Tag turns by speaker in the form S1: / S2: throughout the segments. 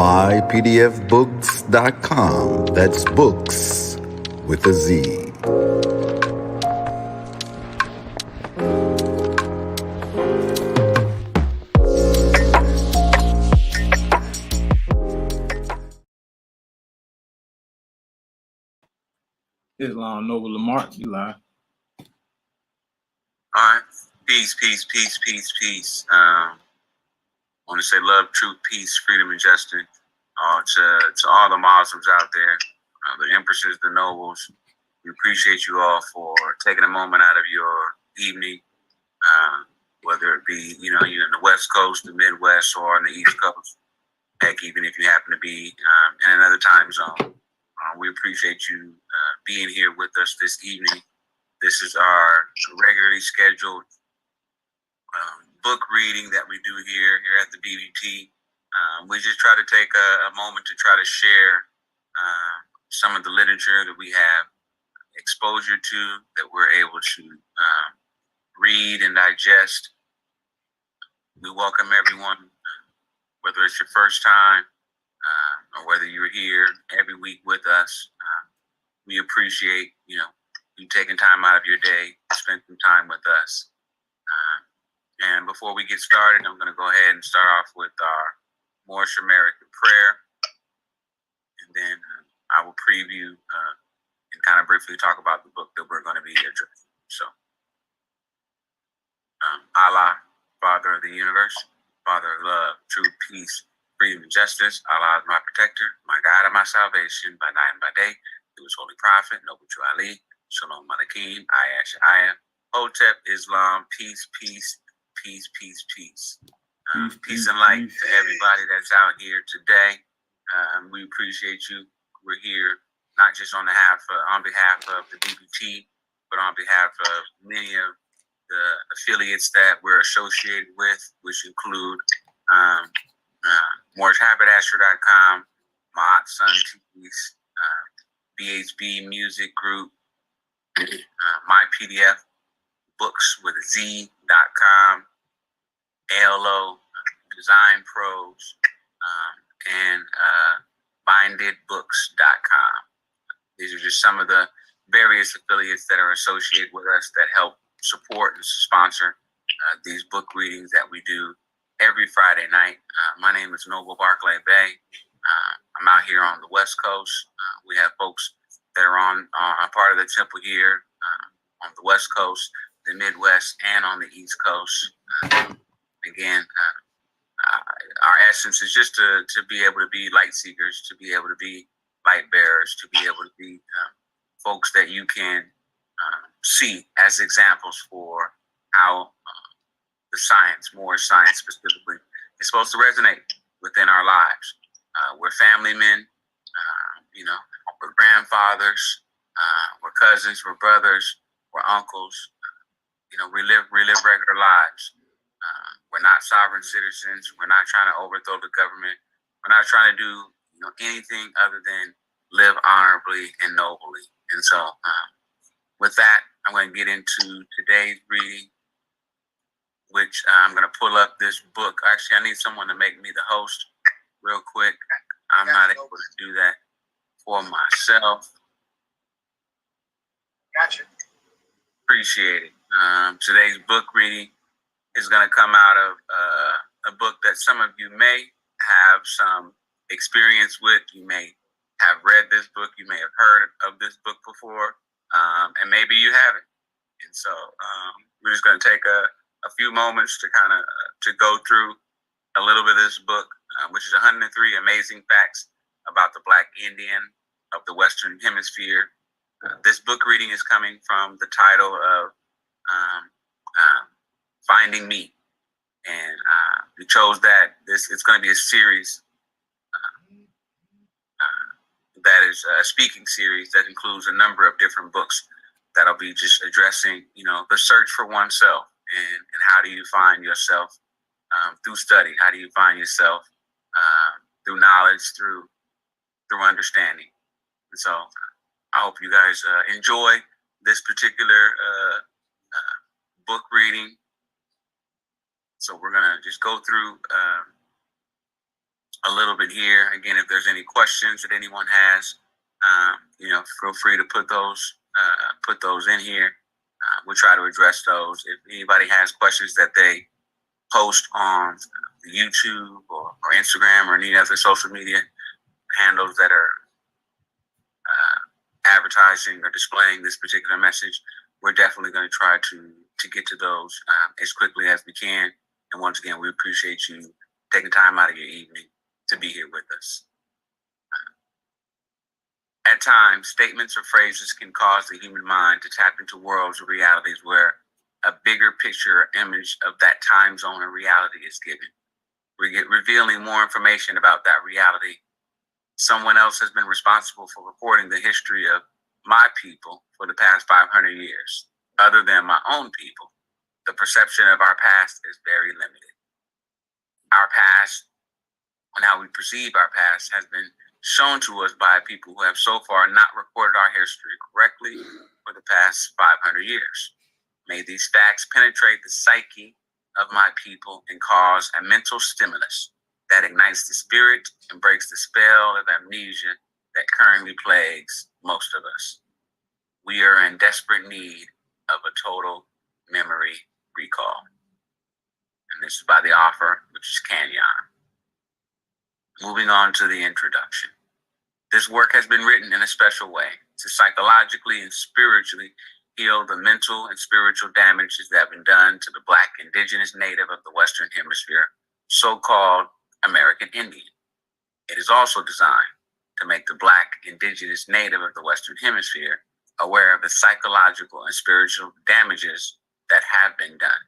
S1: mypdfbooks.com. That's books with a Z.
S2: Islam Nova Lamar, you lie.
S3: All right. Peace. I want to say love, truth, peace, freedom, and justice to all the Muslims out there, the empresses, the nobles. We appreciate you all for taking a moment out of your evening, whether it be, you're in the West Coast, the Midwest, or on the East Coast. Heck, even if you happen to be in another time zone. We appreciate you being here with us this evening. This is our regularly scheduled book reading that we do here at the BBT. We just try to take a moment to try to share some of the literature that we have exposure to, that we're able to read and digest. We welcome everyone, whether it's your first time or whether you're here every week with us. We appreciate, you taking time out of your day to spend some time with us. And before we get started, I'm going to go ahead and start off with our Moorish American prayer. And then I will preview and kind of briefly talk about the book that we're going to be addressing. So, Allah, Father of the universe, Father of love, truth, peace, freedom, and justice. Allah is my protector, my God, and my salvation by night and by day. Through his holy prophet, Noble True Ali, Shalom Malakim, Ayah, Hotep, Islam, peace, peace, peace, peace, peace. Peace and light to everybody that's out here today. We appreciate you. We're here not just on behalf of the BBT, but on behalf of many of the affiliates that we're associated with, which include MorishHabitAsher.com, Ma'at Sun TVs, BHB Music Group, My PDF Books with a Z.com, ALO Design Pros, and BindedBooks.com. These are just some of the various affiliates that are associated with us that help support and sponsor these book readings that we do every Friday night. My name is Noble Barclay Bay. I'm out here on the West Coast. We have folks that are on part of the temple here on the West Coast, the Midwest, and on the East Coast. Again, our essence is just to be able to be light seekers, to be able to be light bearers, to be able to be folks that you can see as examples for how the science, more science specifically, is supposed to resonate within our lives. We're family men, we're grandfathers, we're cousins, we're brothers, we're uncles. We live regular lives. We're not sovereign citizens. We're not trying to overthrow the government. We're not trying to do anything other than live honorably and nobly. And so, with that, I'm going to get into today's reading, which I'm going to pull up this book. Actually, I need someone to make me the host real quick. I'm not able to do that for myself.
S4: Gotcha.
S3: Appreciate it. Today's book reading is going to come out of a book that some of you may have some experience with. You may have read this book. You may have heard of this book before, and maybe you haven't. And so we're just going to take a few moments to kind of to go through a little bit of this book, which is 103 Amazing Facts about the Black Indian of the Western Hemisphere. This book reading is coming from the title of Finding Me. And we chose that it's going to be a series that is a speaking series that includes a number of different books that'll be just addressing, the search for oneself and how do you find yourself through study? How do you find yourself through knowledge, through understanding? And so I hope you guys enjoy this particular book reading. So we're going to just go through a little bit here. Again, if there's any questions that anyone has, feel free to put those in here. We'll try to address those. If anybody has questions that they post on YouTube or Instagram or any other social media handles that are advertising or displaying this particular message, we're definitely going to try to get to those as quickly as we can. And once again, we appreciate you taking time out of your evening to be here with us. At times, statements or phrases can cause the human mind to tap into worlds or realities where a bigger picture or image of that time zone or reality is given. Revealing more information about that reality. Someone else has been responsible for recording the history of my people for the past 500 years. Other than my own people, the perception of our past is very limited. Our past and how we perceive our past has been shown to us by people who have so far not recorded our history correctly for the past 500 years. May these facts penetrate the psyche of my people and cause a mental stimulus that ignites the spirit and breaks the spell of amnesia that currently plagues most of us. We are in desperate need of a total memory recall. And this is by the author, which is Canyon. Moving on to the introduction. This work has been written in a special way to psychologically and spiritually heal the mental and spiritual damages that have been done to the Black, Indigenous, Native of the Western Hemisphere, so-called American Indian. It is also designed to make the Black, Indigenous, Native of the Western Hemisphere aware of the psychological and spiritual damages that have been done.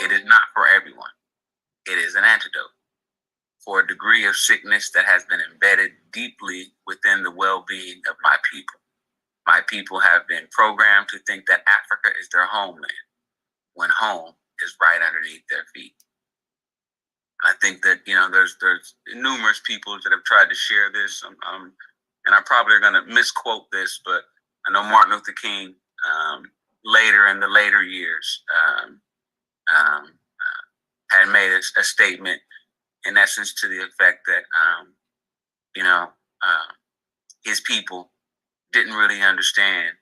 S3: It is not for everyone. It is an antidote for a degree of sickness that has been embedded deeply within the well-being of my people. My people have been programmed to think that Africa is their homeland, when home is right underneath their feet. I think that, there's numerous people that have tried to share this, and I'm probably going to misquote this, but I know Martin Luther King, later in the later years, had made a statement in essence to the effect that, his people didn't really understand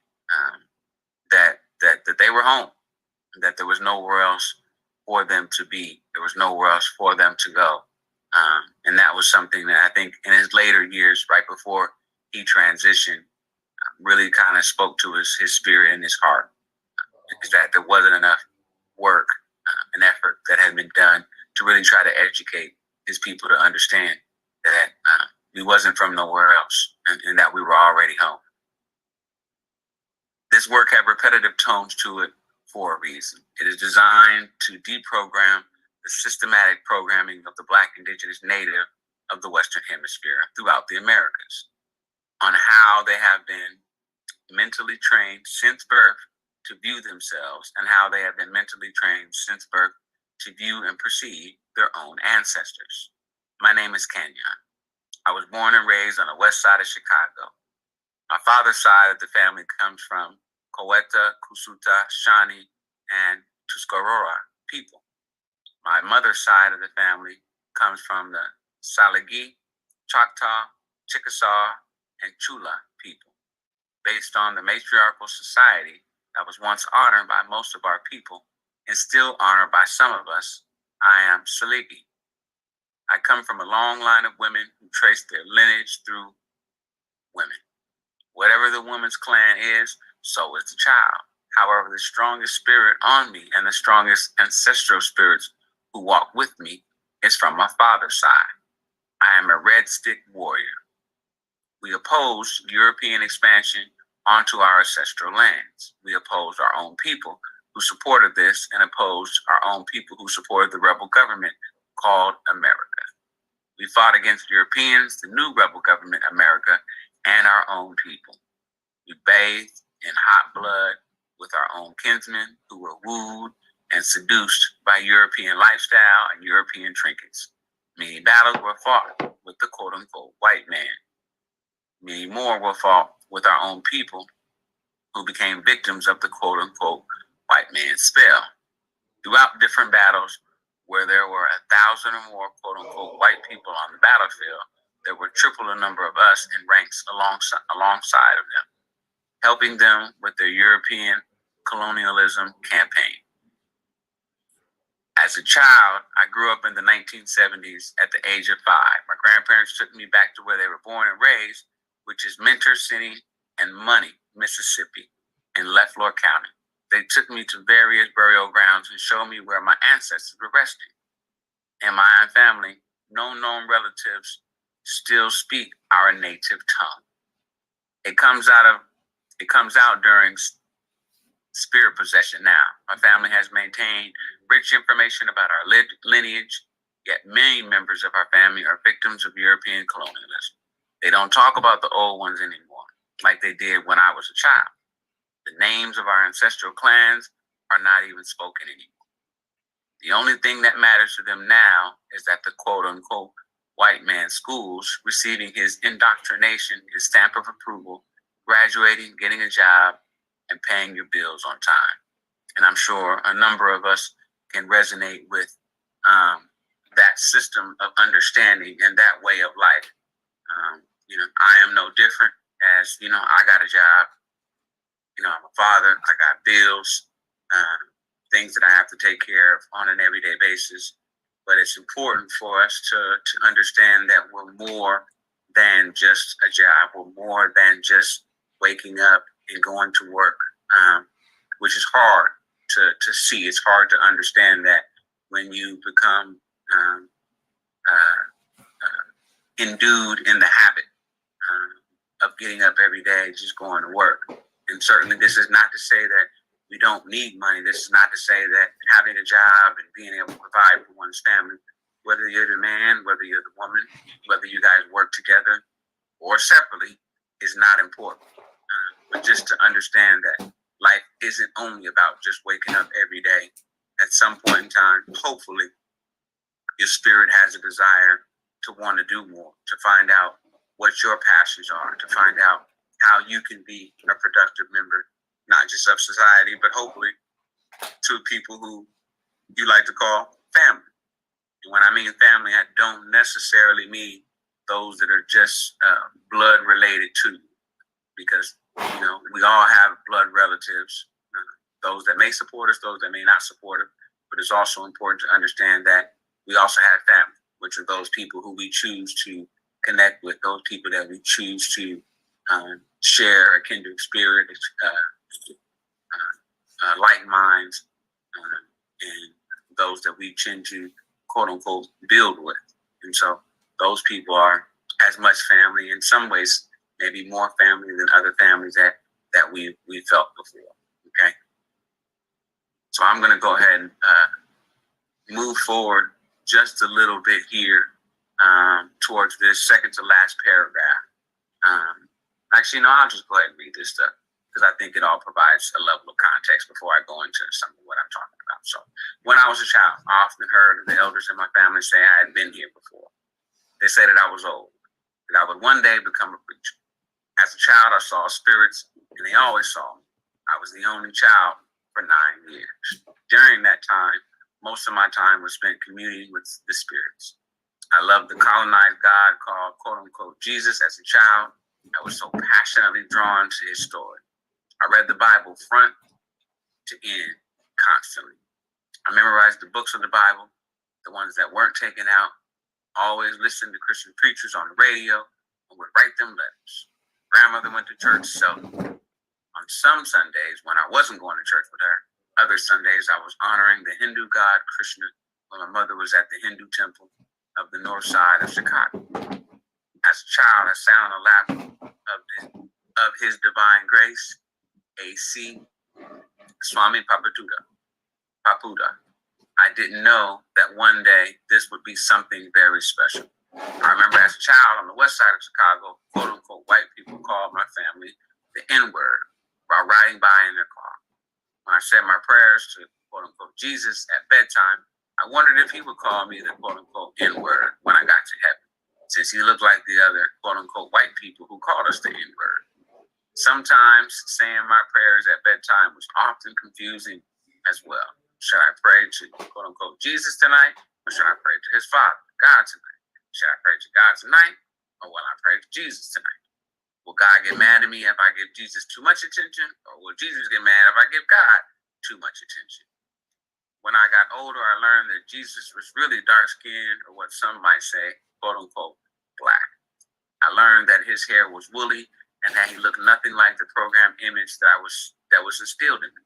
S3: that they were home, that there was nowhere else for them to be. There was nowhere else for them to go. And that was something that I think in his later years, right before he transitioned, really kind of spoke to his spirit and his heart, is that there wasn't enough work and effort that had been done to really try to educate his people to understand that we wasn't from nowhere else and that we were already home. This work had repetitive tones to it for a reason. It is designed to deprogram the systematic programming of the Black, Indigenous, Native of the Western Hemisphere throughout the Americas on how they have been mentally trained since birth to view themselves and how they have been mentally trained since birth to view and perceive their own ancestors. My name is Kenyon. I was born and raised on the west side of Chicago. My father's side of the family comes from Coweta, Kusuta, Shawnee, and Tuscarora people. My mother's side of the family comes from the Salagi, Choctaw, Chickasaw, and Chula people. Based on the matriarchal society that was once honored by most of our people and still honored by some of us, I am Saligi. I come from a long line of women who trace their lineage through women. Whatever the woman's clan is, so is the child. However, the strongest spirit on me and the strongest ancestral spirits who walk with me is from my father's side. I am a red stick warrior. We opposed European expansion onto our ancestral lands. We opposed our own people who supported this and opposed our own people who supported the rebel government called America. We fought against Europeans, the new rebel government, America, and our own people. We bathed in hot blood with our own kinsmen who were wooed and seduced by European lifestyle and European trinkets. Many battles were fought with the quote-unquote white man. Many more were fought with our own people who became victims of the quote-unquote white man's spell. Throughout different battles, where there were 1,000 or more quote unquote white people on the battlefield, there were triple the number of us in ranks alongside of them, helping them with their European colonialism campaign. As a child, I grew up in the 1970s at the age of 5. My grandparents took me back to where they were born and raised, which is Mentor City and Money, Mississippi, in Leflore County. They took me to various burial grounds and showed me where my ancestors were resting. In my own family, no known relatives still speak our native tongue. It comes out during spirit possession now. My family has maintained rich information about our lineage, yet many members of our family are victims of European colonialism. They don't talk about the old ones anymore, like they did when I was a child. The names of our ancestral clans are not even spoken anymore. The only thing that matters to them now is that the quote-unquote white man's schools receiving his indoctrination, his stamp of approval, graduating, getting a job, and paying your bills on time. And I'm sure a number of us can resonate with that system of understanding and that way of life. I am no different as, I got a job. I'm a father. I got bills, things that I have to take care of on an everyday basis. But it's important for us to understand that we're more than just a job. We're more than just waking up and going to work, which is hard to see. It's hard to understand that when you become endued in the habit of getting up every day, just going to work. And certainly this is not to say that we don't need money. This is not to say that having a job and being able to provide for one's family, whether you're the man, whether you're the woman, whether you guys work together or separately, is not important. But just to understand that life isn't only about just waking up every day. At some point in time, hopefully, your spirit has a desire to want to do more, to find out what your passions are, to find out how you can be a productive member, not just of society, but hopefully to people who you like to call family. And when I mean family, I don't necessarily mean those that are just blood related to you, because we all have blood relatives, those that may support us, those that may not support us. But it's also important to understand that we also have family, which are those people who we choose to connect with, those people that we choose to share a kindred spirit, like minds, and those that we tend to quote unquote build with. And so those people are as much family, in some ways maybe more family than other families that we felt before. Okay, so I'm going to go ahead and move forward just a little bit here towards this second to last paragraph. Actually, no, I'll just go ahead and read this stuff because I think it all provides a level of context before I go into some of what I'm talking about. So when I was a child, I often heard the elders in my family say I had been here before. They said that I was old, that I would one day become a preacher. As a child, I saw spirits, and they always saw me. I was the only child for 9 years. During that time, most of my time was spent communing with the spirits. I loved the colonized God called, quote unquote, Jesus as a child. I was so passionately drawn to his story. I read the Bible front to end constantly. I memorized the books of the Bible, the ones that weren't taken out, always listened to Christian preachers on the radio, and would write them letters. Grandmother went to church, so on some Sundays when I wasn't going to church with her, other Sundays I was honoring the Hindu god Krishna when my mother was at the Hindu temple of the north side of Chicago. As a child, I sat on the lap of his divine grace, A.C. Swami Papuda. I didn't know that one day this would be something very special. I remember as a child on the west side of Chicago, quote unquote, white people called my family the N-word while riding by in their car. When I said my prayers to quote unquote Jesus at bedtime, I wondered if he would call me the quote unquote N-word when I got to heaven, since he looked like the other quote unquote white people who called us the N-word. Sometimes saying my prayers at bedtime was often confusing as well. Should I pray to quote unquote Jesus tonight? Or should I pray to his Father, God tonight? Should I pray to God tonight? Or will I pray to Jesus tonight? Will God get mad at me if I give Jesus too much attention? Or will Jesus get mad if I give God too much attention? When I got older, I learned that Jesus was really dark-skinned, or what some might say, quote unquote, black. I learned that his hair was woolly and that he looked nothing like the program image that was instilled in me.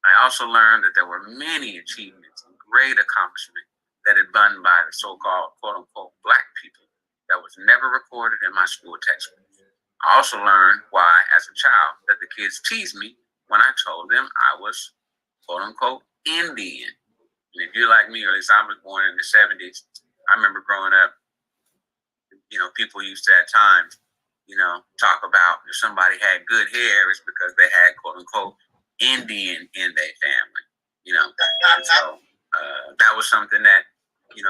S3: I also learned that there were many achievements and great accomplishments that had been done by the so-called quote-unquote black people that was never recorded in my school textbook. I also learned why, as a child, that the kids teased me when I told them I was quote-unquote Indian. And if you're like me, or at least I was born in the 70s, I remember growing up, people used to at times, talk about if somebody had good hair, it's because they had quote-unquote Indian in their family, And so that was something that,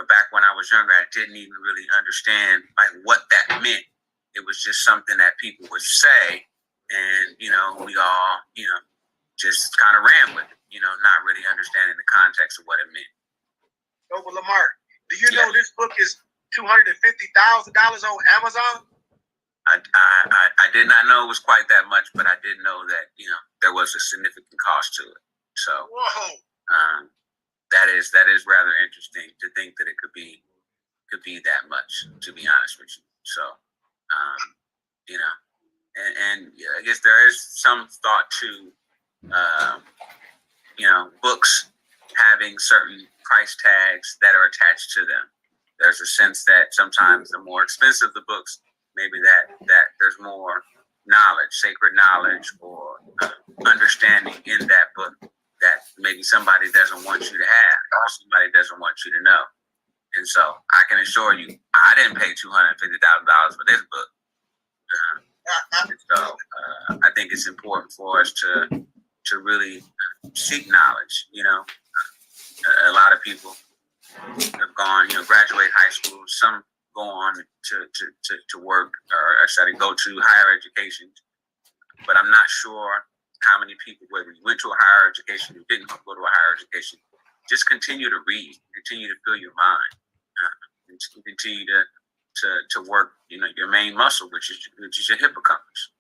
S3: back when I was younger, I didn't even really understand like what that meant. It was just something that people would say, and we all, just kind of ran with it, not really understanding the context of what it meant.
S4: Noble Lamar, do you know this book is $250,000 on Amazon?
S3: I did not know it was quite that much, but I did know that there was a significant cost to it. So that is rather interesting to think that it could be that much, to be honest with you. So and I guess there is some thought to books having certain price tags that are attached to them. There's a sense that sometimes the more expensive the books, maybe that there's more knowledge, sacred knowledge, or understanding in that book that maybe somebody doesn't want you to have, or somebody doesn't want you to know. And so I can assure you, I didn't pay $250,000 for this book. So I think it's important for us to really seek knowledge. A lot of people have gone, graduate high school. Some go on to work or go to higher education. But I'm not sure how many people, whether you went to a higher education or didn't go to a higher education, just continue to read, continue to fill your mind, and continue to work, your main muscle, which is your hippocampus.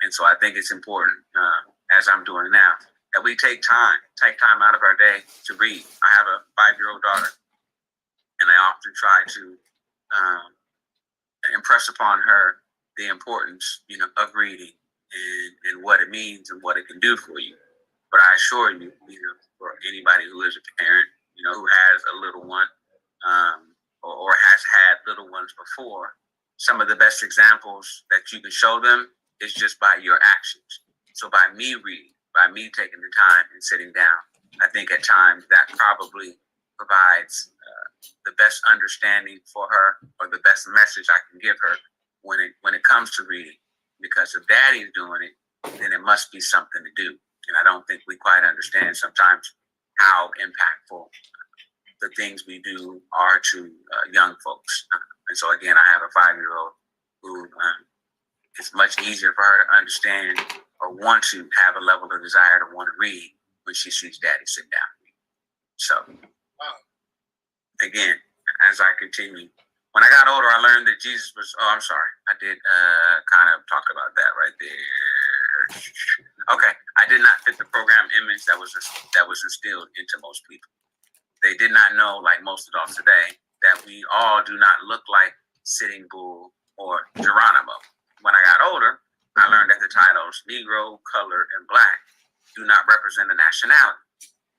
S3: And so I think it's important, as I'm doing now, that we take time out of our day to read. I have a 5-year-old daughter, and I often try to impress upon her the importance, of reading and what it means and what it can do for you. But I assure you, for anybody who is a parent, who has a little one, or has had little ones before, some of the best examples that you can show them is just by your actions. So by me reading, by me taking the time and sitting down, I think at times that probably provides the best understanding for her, or the best message I can give her when it comes to reading. Because if daddy's doing it, then it must be something to do. And I don't think we quite understand sometimes how impactful the things we do are to young folks. And so again, I have a 5-year-old who it's much easier for her to understand or want to have a level of desire to want to read when she sees daddy sit down. So again, as I continue, when I got older, I learned that Jesus was, I did kind of talk about that right there. Okay, I did not fit the program image that was instilled into most people. They did not know, like most adults today, that we all do not look like Sitting Bull or Geronimo. When I got older, I learned that the titles Negro, Colored, and Black do not represent a nationality.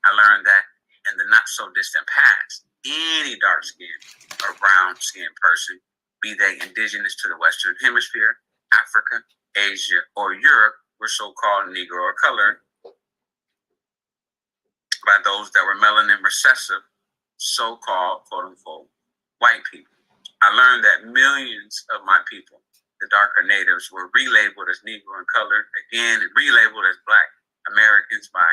S3: I learned that in the not so distant past, any dark-skinned or brown-skinned person, be they indigenous to the Western Hemisphere, Africa, Asia, or Europe, were so-called Negro or colored by those that were melanin recessive, so-called, quote-unquote, white people. I learned that millions of my people, the darker natives, were relabeled as Negro and colored, again, and relabeled as Black Americans by,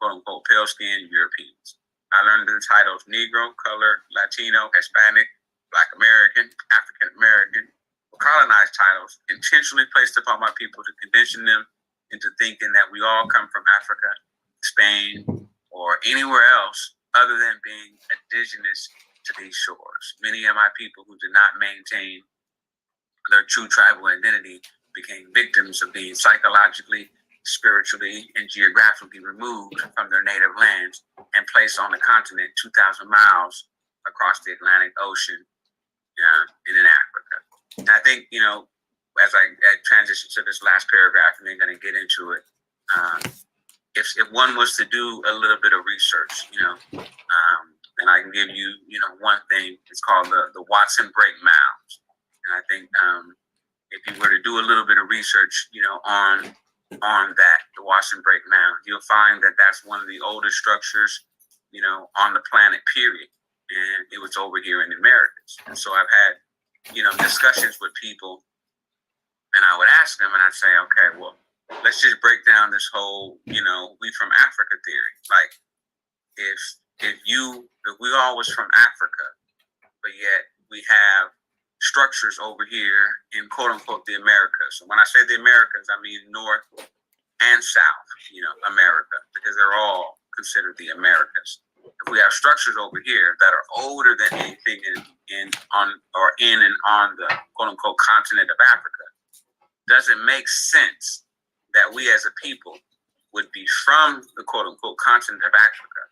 S3: quote-unquote, pale-skinned Europeans. I learned the titles Negro, Colored, Latino, Hispanic, Black American, African American, were colonized titles intentionally placed upon my people to condition them into thinking that we all come from Africa, Spain, or anywhere else other than being indigenous to these shores. Many of my people who did not maintain their true tribal identity became victims of being psychologically, spiritually, and geographically removed from their native lands and placed on the continent 2,000 miles across the Atlantic Ocean and in Africa. And I think, as I transition to this last paragraph, and then going to get into it, if one was to do a little bit of research, and I can give you, one thing, it's called the Watson Break Mounds. And I think if you were to do a little bit of research, on that, the Watson Break Mound, you'll find that that's one of the oldest structures, on the planet, period. And it was over here in the Americas. And so I've had, discussions with people, and I would ask them, and I'd say, okay, well, let's just break down this whole, we from Africa theory. Like, if we all was from Africa, but yet we have structures over here in quote unquote the Americas. So when I say the Americas, I mean North and South, America, because they're all considered the Americas. If we have structures over here that are older than anything in and on the quote unquote continent of Africa, does it make sense that we as a people would be from the quote unquote continent of Africa,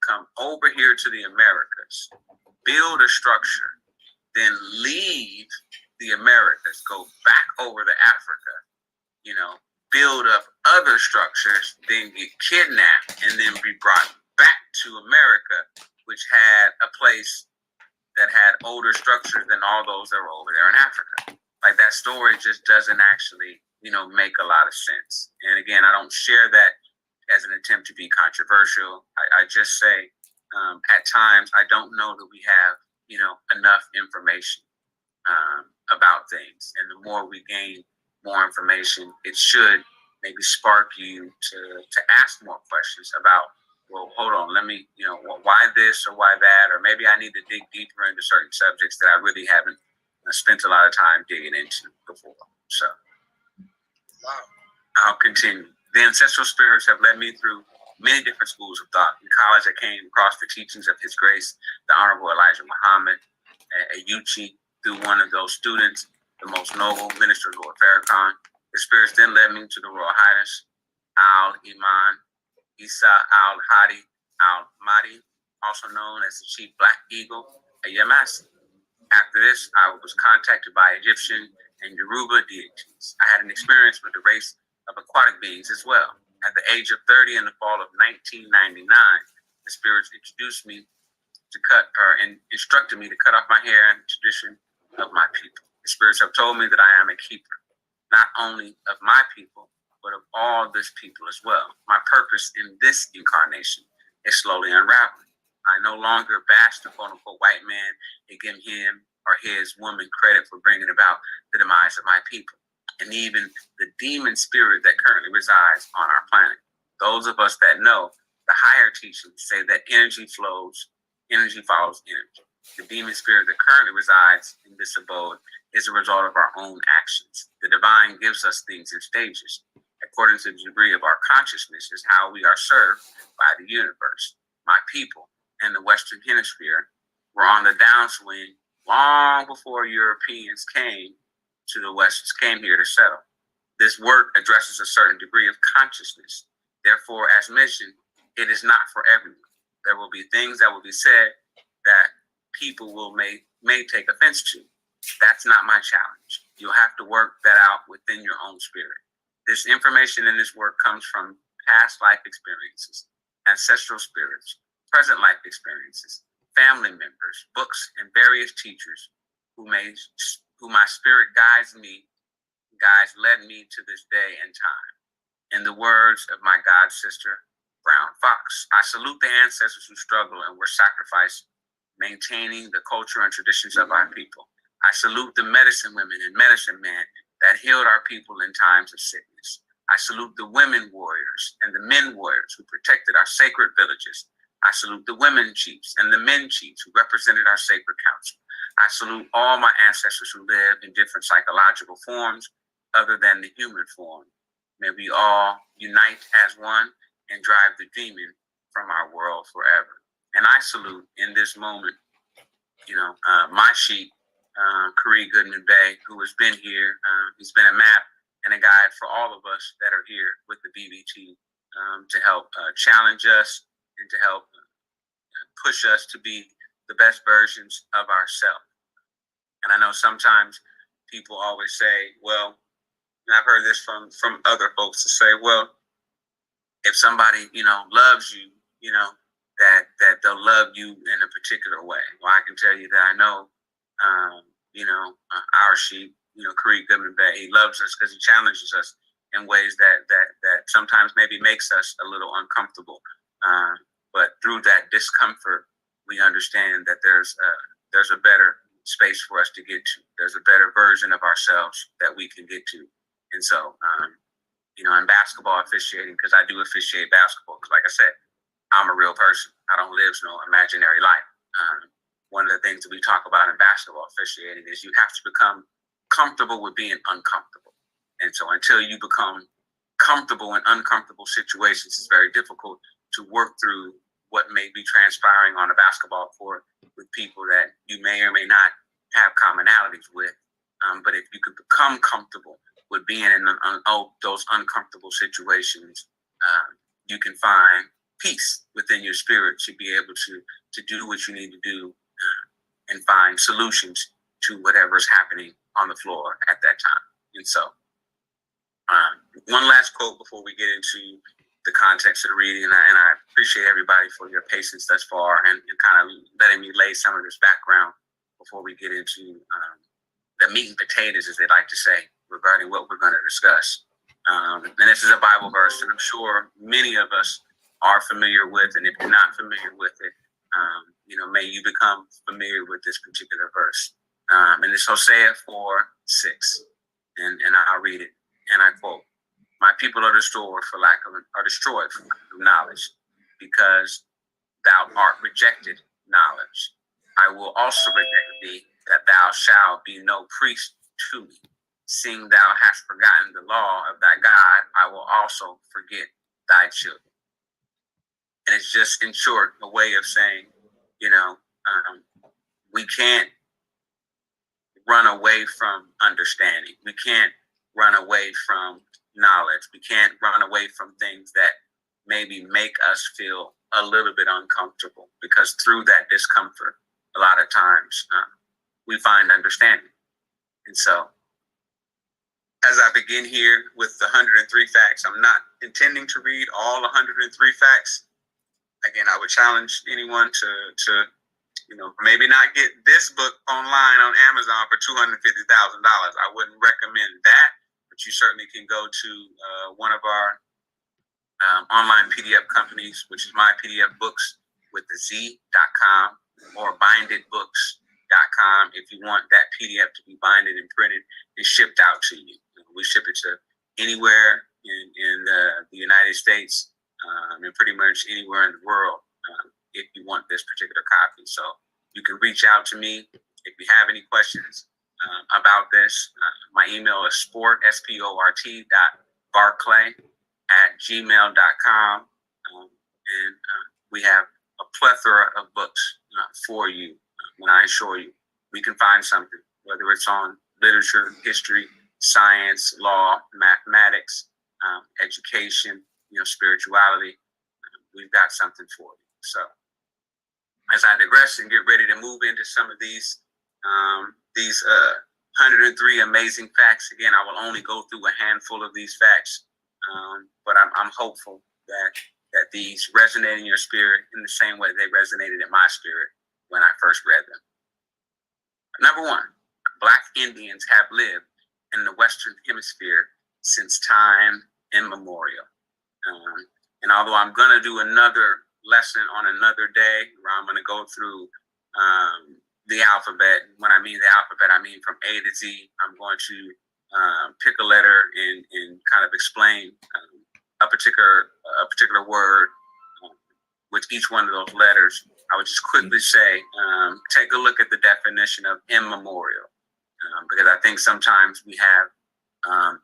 S3: come over here to the Americas, build a structure, then leave the Americas, go back over to Africa, build up other structures, then get kidnapped, and then be brought back to America, which had a place that had older structures than all those that were over there in Africa. Like, that story just doesn't actually, make a lot of sense. And again, I don't share that as an attempt to be controversial. I just say, at times, I don't know that we have, enough information about things. And the more we gain more information, it should maybe spark you to ask more questions about, well, hold on, let me, why this or why that, or maybe I need to dig deeper into certain subjects that I really haven't spent a lot of time digging into before. So I'll continue. The ancestral spirits have led me through many different schools of thought. In college, I came across the teachings of His Grace, the Honorable Elijah Muhammad, at UCHI, through one of those students, the most noble Minister Lord Farrakhan. The spirits then led me to the Royal Highness Al-Iman Isa Al-Hadi Al-Mahdi, also known as the Chief Black Eagle at Yamasi. After this, I was contacted by Egyptian and Yoruba deities. I had an experience with the race of aquatic beings as well. At the age of 30 in the fall of 1999, the spirits introduced me and instructed me to cut off my hair in the tradition of my people. The spirits have told me that I am a keeper, not only of my people, but of all this people as well. My purpose in this incarnation is slowly unraveling. I no longer bash the quote-unquote white man and give him or his woman credit for bringing about the demise of my people, and even the demon spirit that currently resides on our planet. Those of us that know the higher teachings say that energy follows energy. The demon spirit that currently resides in this abode is a result of our own actions. The divine gives us things in stages. According to the degree of our consciousness is how we are served by the universe. My people in the Western Hemisphere were on the downswing long before Europeans came here to settle. This work addresses a certain degree of consciousness. Therefore, as mentioned, it is not for everyone. There will be things that will be said that people may take offense to. That's not my challenge. You'll have to work that out within your own spirit. This information in this work comes from past life experiences, ancestral spirits, present life experiences, family members, books, and various teachers who my spirit led me to this day and time. In the words of my god sister, Brown Fox, I salute the ancestors who struggled and were sacrificed, maintaining the culture and traditions of our people. I salute the medicine women and medicine men that healed our people in times of sickness. I salute the women warriors and the men warriors who protected our sacred villages. I salute the women chiefs and the men chiefs who represented our sacred council. I salute all my ancestors who lived in different psychological forms other than the human form. May we all unite as one and drive the demon from our world forever. And I salute in this moment, my sheep, Kareem Goodman Bay, who has been here. He's been a map and a guide for all of us that are here with the BBT to help challenge us and to help push us to be the best versions of ourselves. And I know sometimes people always say, well, and I've heard this from other folks to say, well, if somebody, loves you, that they'll love you in a particular way. Well, I can tell you that I know, our sheep, Kareem Goodman Bay, he loves us because he challenges us in ways that sometimes maybe makes us a little uncomfortable. But through that discomfort, we understand that there's a better space for us to get to. There's a better version of ourselves that we can get to. And so, in basketball officiating, because I do officiate basketball, because like I said, I'm a real person. I don't live no imaginary life. One of the things that we talk about in basketball officiating is you have to become comfortable with being uncomfortable. And so until you become comfortable in uncomfortable situations, it's very difficult to work through what may be transpiring on a basketball court with people that you may or may not have commonalities with. But if you could become comfortable with being in those uncomfortable situations, you can find peace within your spirit to be able to do what you need to do and find solutions to whatever's happening on the floor at that time. And so, one last quote before we get into the context of the reading, and I appreciate everybody for your patience thus far and kind of letting me lay some of this background before we get into the meat and potatoes, as they like to say, regarding what we're going to discuss. And this is a Bible verse that I'm sure many of us are familiar with, and if you're not familiar with it, may you become familiar with this particular verse. And it's Hosea 4:6, and I'll read it, and I quote, "My people are destroyed for lack of knowledge, because thou art rejected knowledge. I will also reject thee, that thou shalt be no priest to me. Seeing thou hast forgotten the law of thy God, I will also forget thy children." And it's just, in short, a way of saying, we can't run away from understanding. We can't run away from knowledge. We can't run away from things that maybe make us feel a little bit uncomfortable, because through that discomfort, a lot of times we find understanding. And so, as I begin here with the 103 facts, I'm not intending to read all 103 facts. Again, I would challenge anyone to maybe not get this book online on Amazon for $250,000. I wouldn't recommend that, but you certainly can go to one of our online PDF companies, which is My PDF Books with the Z.com, or bindedbooks.com, if you want that PDF to be binded and printed and shipped out to you. We ship it to anywhere in the United States, and pretty much anywhere in the world, if you want this particular copy. So you can reach out to me if you have any questions about this. My email is sport.barclay@gmail.com. And we have a plethora of books for you. And I assure you, we can find something, whether it's on literature, history, science, law, mathematics, education, spirituality. We've got something for you. So, as I digress and get ready to move into some of these 103 amazing facts, again, I will only go through a handful of these facts, but I'm hopeful that these resonate in your spirit in the same way they resonated in my spirit when I first read them. Number one, Black Indians have lived in the Western Hemisphere since time immemorial. And although I'm going to do another lesson on another day where I'm going to go through the alphabet. When I mean the alphabet, I mean from A to Z. I'm going to pick a letter and kind of explain a particular word with each one of those letters. I would just quickly say, take a look at the definition of immemorial, because I think sometimes we have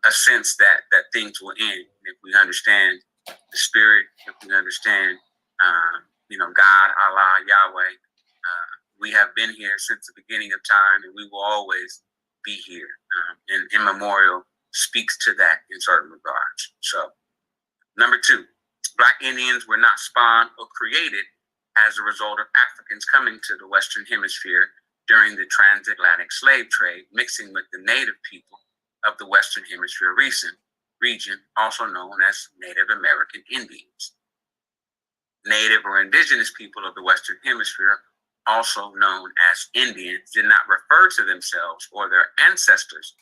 S3: a sense that things will end if we understand the spirit, if we understand God, Allah, Yahweh. We have been here since the beginning of time, and we will always be here. And immemorial speaks to that in certain regards. So, number 2, Black Indians were not spawned or created as a result of Africans coming to the Western Hemisphere during the transatlantic slave trade, mixing with the native people of the Western Hemisphere region, also known as Native American Indians. Native or indigenous people of the Western Hemisphere, also known as Indians, did not refer to themselves or their ancestors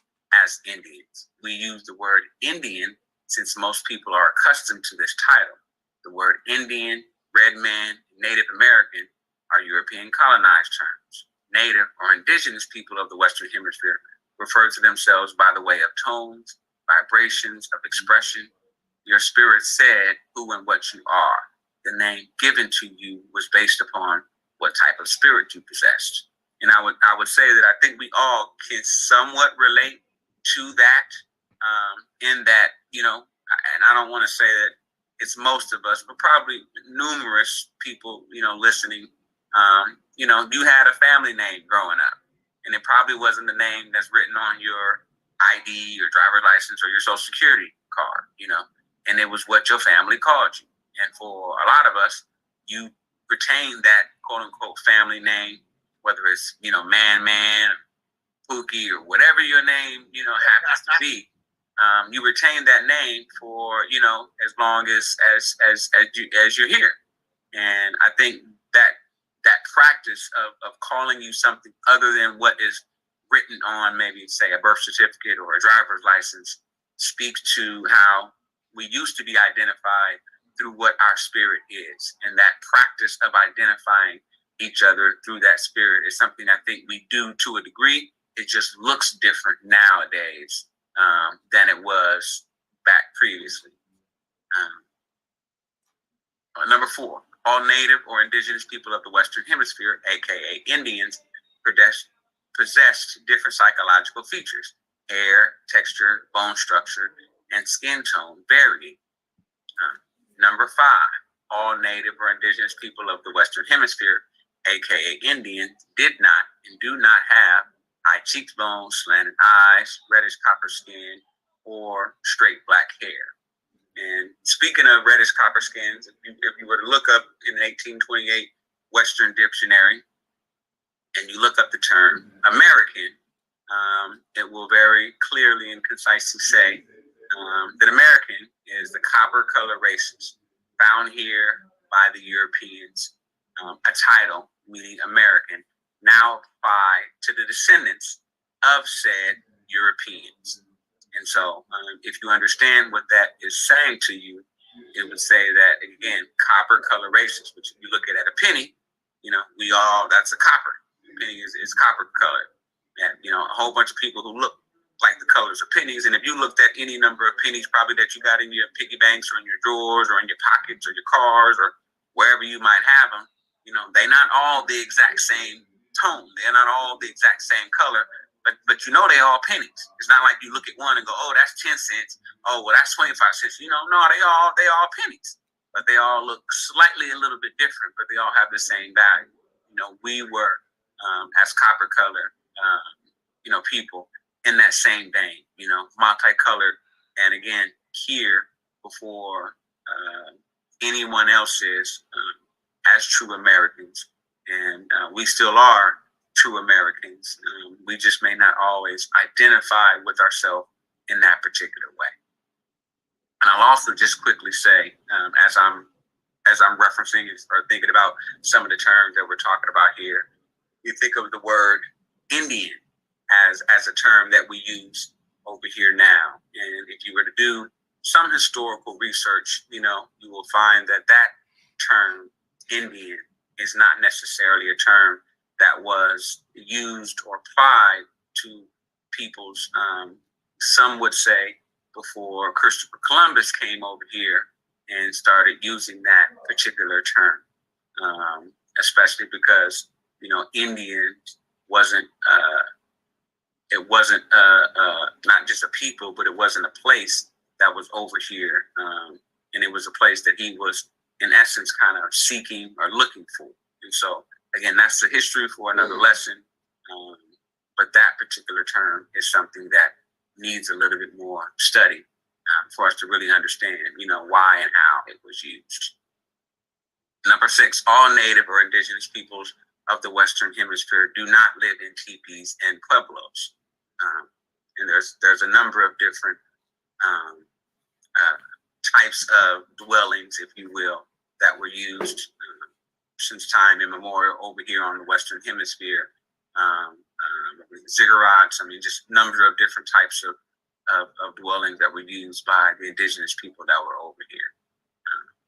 S3: as Indians. We use the word Indian since most people are accustomed to this title. The word Indian, Red Man, Native American are European colonized terms. Native or indigenous people of the Western Hemisphere refer to themselves by the way of tones, vibrations of expression. Your spirit said who and what you are. The name given to you was based upon what type of spirit you possessed. And I would say that I think we all can somewhat relate to that, in that, and I don't want to say that it's most of us, but probably numerous people, listening, you had a family name growing up, and it probably wasn't the name that's written on your ID, your driver's license, or your social security card, and it was what your family called you. And for a lot of us, you retain that quote unquote family name, whether it's, Man, Pookie, or whatever your name, happens to be. You retain that name for, as long as you're here. And I think that practice of calling you something other than what is written on maybe, say, a birth certificate or a driver's license speaks to how we used to be identified through what our spirit is. And that practice of identifying each other through that spirit is something I think we do to a degree. It just looks different nowadays than it was back previously. Number 4, all native or indigenous people of the Western Hemisphere, aka Indians, possessed different psychological features. Hair, texture, bone structure, and skin tone varied. Number 5, all native or indigenous people of the Western Hemisphere, aka Indians, did not and do not have high cheekbones, slanted eyes, reddish copper skin, or straight black hair. And speaking of reddish copper skins, if you were to look up in the 1828 Western Dictionary and you look up the term American, it will very clearly and concisely say that American is the copper color races found here by the Europeans, a title meaning American, now applied to the descendants of said Europeans. And so if you understand what that is saying to you, it would say that, again, copper color races, which if you look at a penny, that's a copper. The penny is copper colored. And, a whole bunch of people who look like the colors of pennies. And if you looked at any number of pennies probably that you got in your piggy banks or in your drawers or in your pockets or your cars or wherever you might have them, they're not all the exact same tone. They're not all the exact same color. But they all pennies. It's not like you look at one and go, oh, that's 10 cents. Oh, well, that's 25 cents. No, they all pennies. But they all look slightly a little bit different, but they all have the same value. We were, as copper color, people in that same vein, multicolored. And again, here before anyone else is, as true Americans. And we still are true Americans. We just may not always identify with ourselves in that particular way. And I'll also just quickly say, as I'm referencing or thinking about some of the terms that we're talking about here, you think of the word Indian as a term that we use over here now. And if you were to do some historical research, you will find that term Indian is not necessarily a term that was used or applied to peoples, some would say, before Christopher Columbus came over here and started using that particular term, especially because, Indian wasn't, not just a people, but it wasn't a place that was over here. And it was a place that he was in essence, kind of seeking or looking for. And so, again, that's the history for another lesson. But that particular term is something that needs a little bit more study for us to really understand, why and how it was used. Number 6, all native or indigenous peoples of the Western Hemisphere do not live in teepees and pueblos. And there's a number of different types of dwellings, if you will, that were used since time immemorial over here on the Western Hemisphere. Ziggurats, just a number of different types of dwellings that were used by the indigenous people that were over here.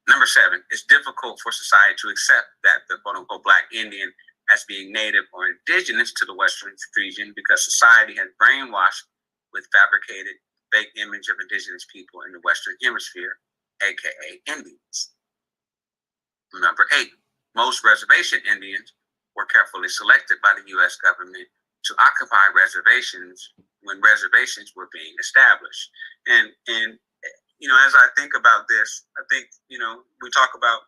S3: Number 7, it's difficult for society to accept that the quote-unquote Black Indian as being native or indigenous to the Western region because society has brainwashed with fabricated fake image of indigenous people in the Western Hemisphere, aka Indians. Number 8, most reservation Indians were carefully selected by the U.S. government to occupy reservations when reservations were being established. And as I think about this, I think, we talk about,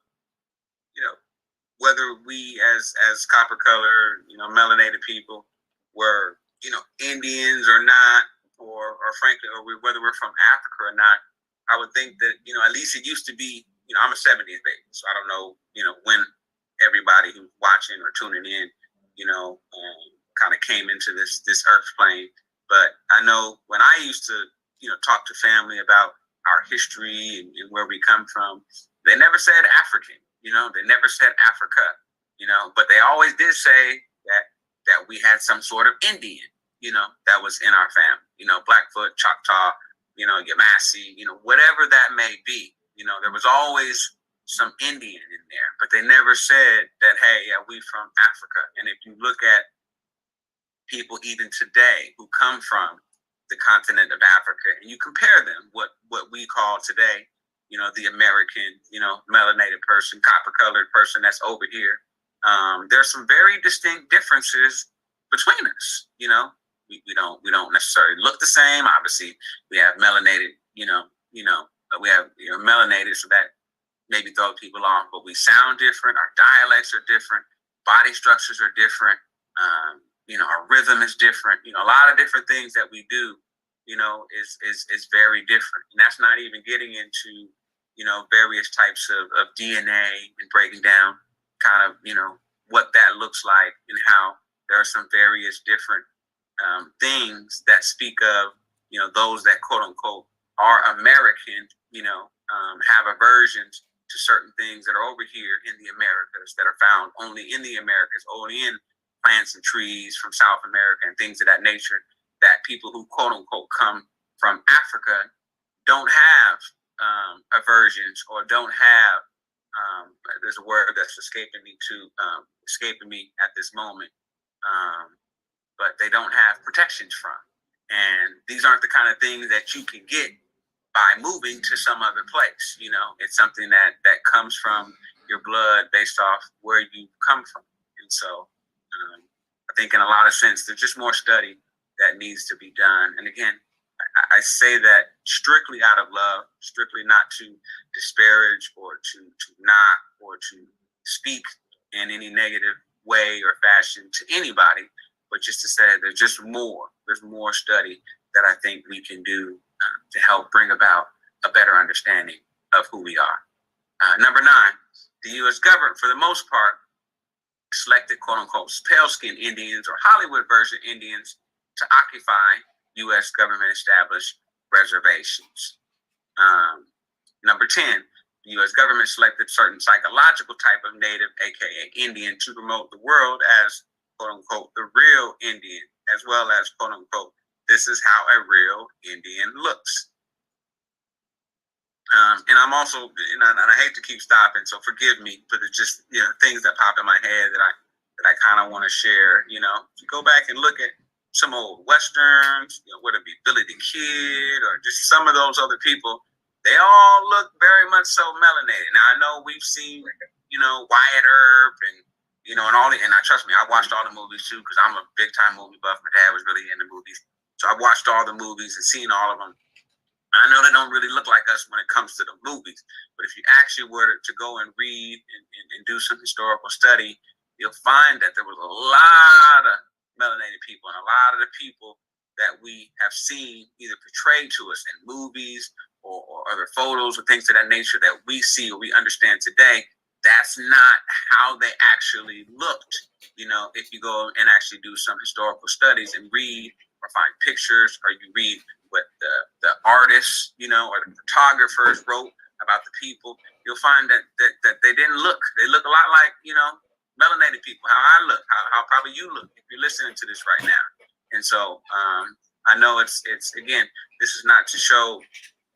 S3: whether we as copper color, melanated people were, Indians or not, or frankly, whether we're from Africa or not, I would think that, at least it used to be, I'm a 70s baby, so I don't know, when everybody who's watching or tuning in, kind of came into this earth plane. But I know when I used to, talk to family about our history and where we come from, they never said African, they never said Africa, but they always did say that we had some sort of Indian, that was in our family, Blackfoot, Choctaw, Yamasee, whatever that may be, there was always some Indian in there, but they never said that, hey, yeah, we from Africa. And if you look at people even today who come from the continent of Africa, and you compare them, what we call today, the American, melanated person, copper-colored person that's over here, there's some very distinct differences between us. We don't necessarily look the same. Obviously, we have melanated, we have melanated, so that maybe throw people off, but we sound different. Our dialects are different. Body structures are different. Our rhythm is different. A lot of different things that we do, is very different. And that's not even getting into, various types of DNA and breaking down kind of, what that looks like and how there are some various different things that speak of, those that quote unquote are American, have aversions to certain things that are over here in the Americas that are found only in the Americas, only in plants and trees from South America and things of that nature, that people who quote unquote come from Africa don't have aversions or don't have, there's a word that's escaping me at this moment, but they don't have protections from. And these aren't the kind of things that you can get by moving to some other place. It's something that comes from your blood based off where you come from. And so I think in a lot of sense, there's just more study that needs to be done. And again, I say that strictly out of love, strictly not to disparage or to knock or to speak in any negative way or fashion to anybody, but just to say there's more study that I think we can do to help bring about a better understanding of who we are. Number 9, the U.S. government, for the most part, selected quote-unquote pale-skinned Indians or Hollywood version Indians to occupy U.S. government-established reservations. Number 10, the U.S. government selected certain psychological type of native, aka Indian, to promote the world as quote-unquote the real Indian, as well as quote-unquote this is how a real Indian looks. And I'm also, and I hate to keep stopping, so forgive me, but it's just things that pop in my head that I kind of want to share. If you go back and look at some old westerns, whether it be Billy the Kid or just some of those other people, they all look very much so melanated. Now I know we've seen, Wyatt Earp and and all the, and trust me, I watched all the movies too because I'm a big time movie buff. My dad was really into movies, so I watched all the movies and seen all of them. I know they don't really look like us when it comes to the movies, but if you actually were to go and read and do some historical study, you'll find that there was a lot of melanated people, and a lot of the people that we have seen either portrayed to us in movies or other photos or things of that nature that we see or we understand today, that's not how they actually looked. You know, if you go and actually do some historical studies and read or find pictures, or you read what the artists, you know, or the photographers wrote about the people, you'll find that they didn't look. They look a lot like, you know, melanated people, how I look, how probably you look if you're listening to this right now. And so I know it's again, this is not to show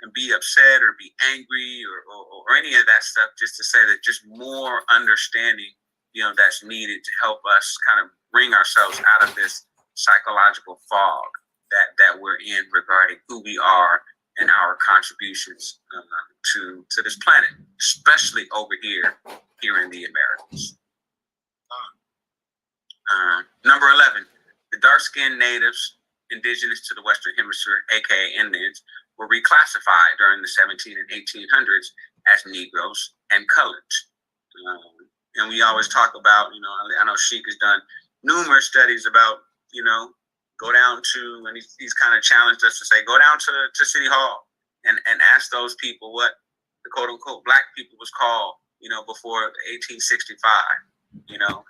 S3: and be upset or be angry or any of that stuff, just to say that just more understanding, you know, that's needed to help us kind of bring ourselves out of this psychological fog that we're in regarding who we are and our contributions to this planet, especially over here in the Americas. Number 11, the dark-skinned natives indigenous to the Western Hemisphere, aka Indians, were reclassified during the 17 and 1800s as Negroes and coloreds. And we always talk about, you know, I know Sheik has done numerous studies about, you know, go down to, and he's kind of challenged us to say, go down to City Hall and ask those people what the quote unquote black people was called, you know, before 1865, you know,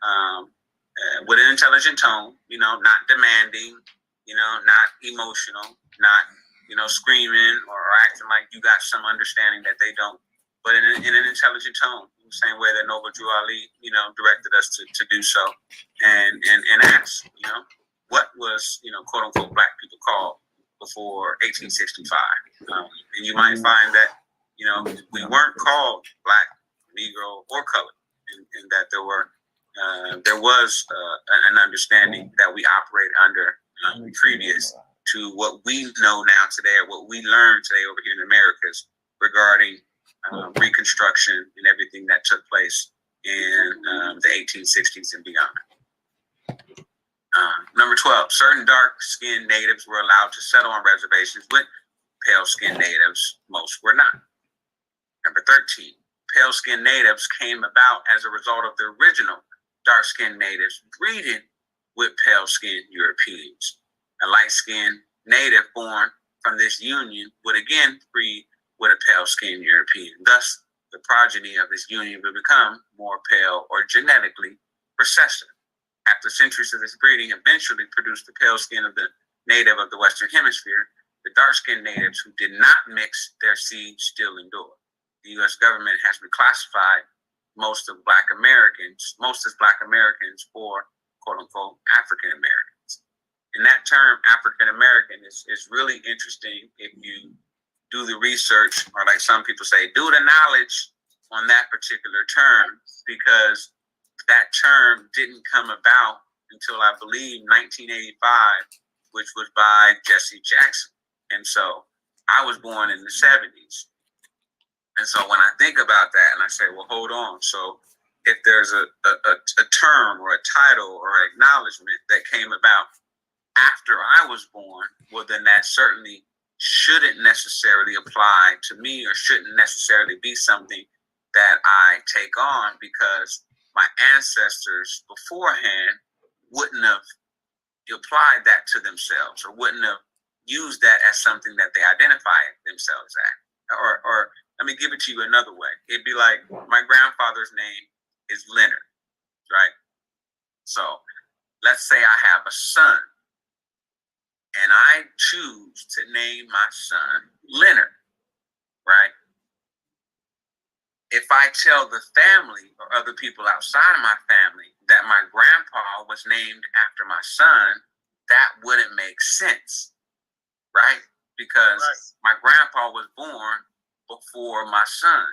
S3: with an intelligent tone, you know, not demanding, you know, not emotional, not, you know, screaming or acting like you got some understanding that they don't, but in an intelligent tone, the same way that Noble Drew Ali, you know, directed us to do so, and ask, you know, what was, you know, quote unquote black people called before 1865. And you might find that, you know, we weren't called black, Negro, or colored, and that there was an understanding that we operate under previous to what we know now today, or what we learned today over here in the Americas regarding Reconstruction and everything that took place in the 1860s and beyond. Number 12, certain dark-skinned natives were allowed to settle on reservations with pale-skinned natives. Most were not. Number 13, pale-skinned natives came about as a result of the original dark-skinned natives breeding with pale-skinned Europeans. A light-skinned native born from this union would again breed with a pale-skinned European. Thus, the progeny of this union would become more pale or genetically recessive. After centuries of this breeding eventually produced the pale skin of the native of the Western Hemisphere, the dark-skinned natives who did not mix their seeds still endure. The U.S. government has reclassified most as Black Americans or quote-unquote African Americans. And that term African American is really interesting if you do the research, or like some people say, do the knowledge on that particular term, because that term didn't come about until I believe 1985, which was by Jesse Jackson. And so I was born in the 70s. And so when I think about that and I say, well, hold on. So if there's a term or a title or acknowledgement that came about after I was born, well, then that certainly shouldn't necessarily apply to me, or shouldn't necessarily be something that I take on, because my ancestors beforehand wouldn't have applied that to themselves, or wouldn't have used that as something that they identify themselves as. Or let me give it to you another way. It'd be like, my grandfather's name is Leonard, right? So let's say I have a son, and I choose to name my son Leonard, right? If I tell the family or other people outside of my family that my grandpa was named after my son, that wouldn't make sense, right? Because my grandpa was born before my son.